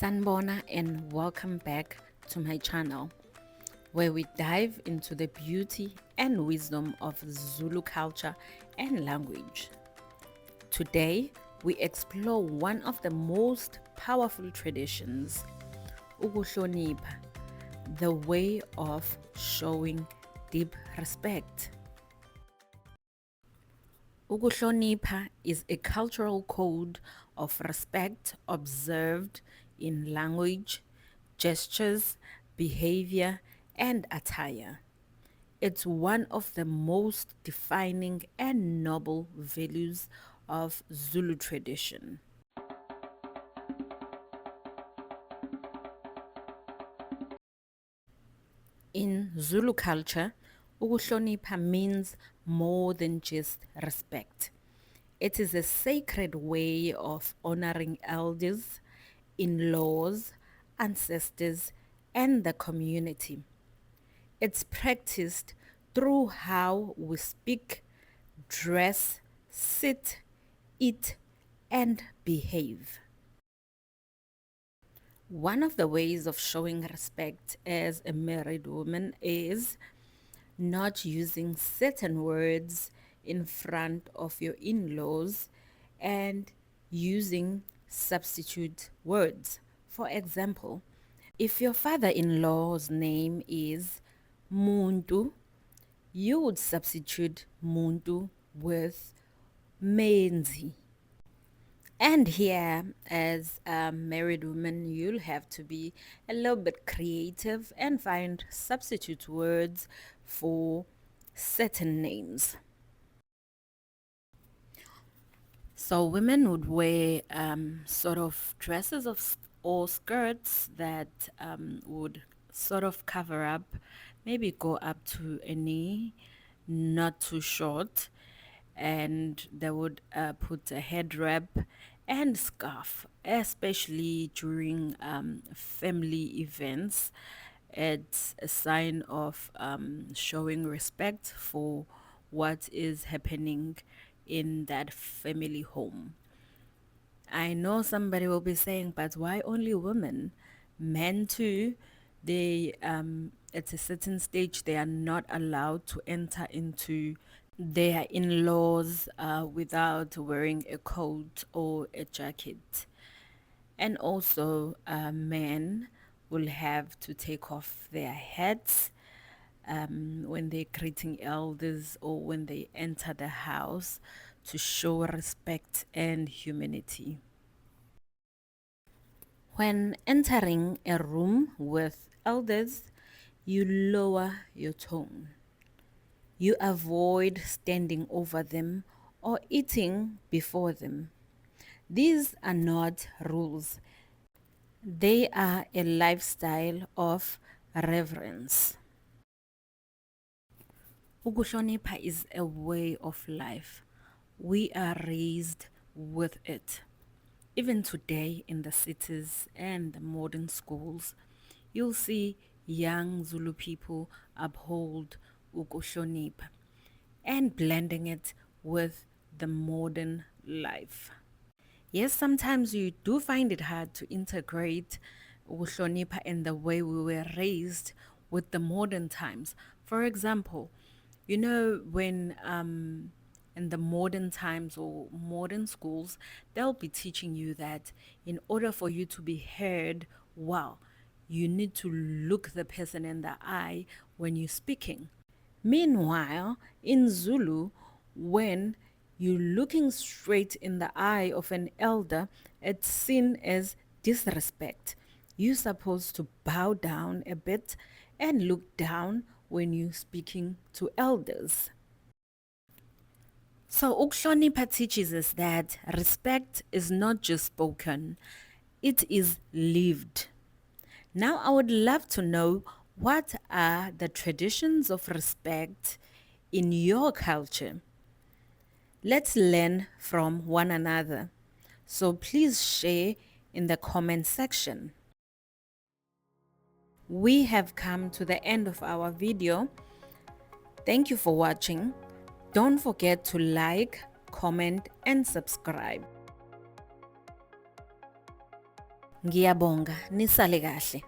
Sanbona and welcome back to my channel where we dive into the beauty and wisdom of Zulu culture and language. Today we explore one of the most powerful traditions, Ukuhlonipha, the way of showing deep respect. Ukuhlonipha is a cultural code of respect observed in language, gestures, behavior, and attire. It's one of the most defining and noble values of Zulu tradition. In Zulu culture, ukuhlonipha means more than just respect. It is a sacred way of honoring elders, in-laws, ancestors, and the community. It's practiced through how we speak, dress, sit, eat, and behave. One of the ways of showing respect as a married woman is not using certain words in front of your in-laws and using substitute words. For example, if your father-in-law's name is Muntu, you would substitute Muntu with Menzi. And here, as a married woman, you'll have to be a little bit creative and find substitute words for certain names. So women would wear sort of dresses or skirts that would sort of cover up, maybe go up to a knee, not too short, and they would put a head wrap and scarf, especially during family events. It's a sign of showing respect for what is happening in that family home. I know somebody will be saying, but why only women? Men too, they at a certain stage they are not allowed to enter into their in-laws without wearing a coat or a jacket. And also men will have to take off their hats when they're greeting elders or when they enter the house to show respect and humanity. When entering a room with elders, you lower your tone. You avoid standing over them or eating before them. These are not rules. They are a lifestyle of reverence. Ukuhlonipha is a way of life. We are raised with it. Even today in the cities and the modern schools, you'll see young Zulu people uphold Ukuhlonipha and blending it with the modern life. Yes, sometimes you do find it hard to integrate Ukuhlonipha and the way we were raised with the modern times. For example, you know, when in the modern times or modern schools, they'll be teaching you that in order for you to be heard well, you need to look the person in the eye when you're speaking. Meanwhile, in Zulu, when you're looking straight in the eye of an elder, it's seen as disrespect. You're supposed to bow down a bit and look down when you're speaking to elders. So Ukuhlonipha teaches us that respect is not just spoken, it is lived. Now I would love to know, what are the traditions of respect in your culture? Let's learn from one another. So please share in the comment section. We have come to the end of our video. Thank you for watching. Don't forget to like, comment, and subscribe. Ngiyabonga, nisale kahle.